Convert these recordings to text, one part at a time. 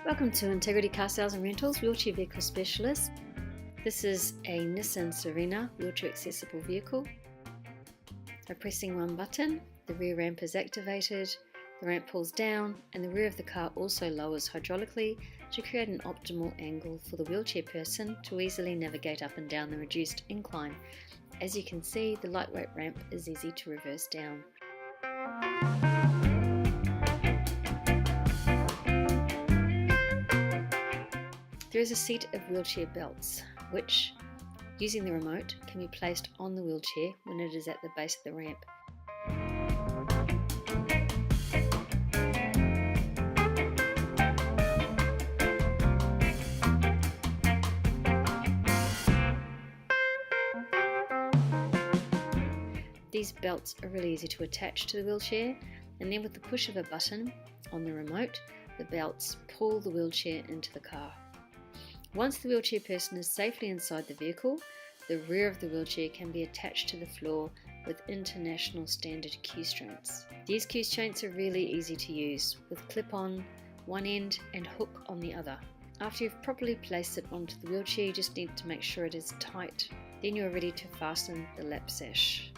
Welcome to Integrity Car Sales and Rentals, Wheelchair Vehicle Specialist. This is a Nissan Serena wheelchair accessible vehicle. By pressing one button, the rear ramp is activated, the ramp pulls down, and the rear of the car also lowers hydraulically to create an optimal angle for the wheelchair person to easily navigate up and down the reduced incline. As you can see, the lightweight ramp is easy to reverse down. There is a set of wheelchair belts, which, using the remote, can be placed on the wheelchair when it is at the base of the ramp. These belts are really easy to attach to the wheelchair, and then with the push of a button on the remote, the belts pull the wheelchair into the car. Once the wheelchair person is safely inside the vehicle, the rear of the wheelchair can be attached to the floor with international standard queue strengths. These queue strengths are really easy to use, with clip-on one end and hook on the other. After you've properly placed it onto the wheelchair, you just need to make sure it is tight. Then you are ready to fasten the lap sash.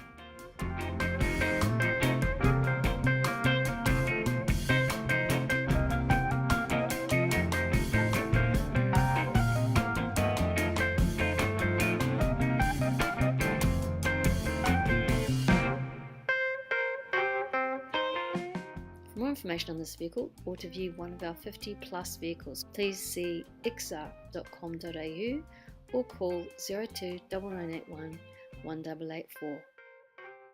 For more information on this vehicle or to view one of our 50 plus vehicles, please see ICSAR.com.au or call 02 9981 1884.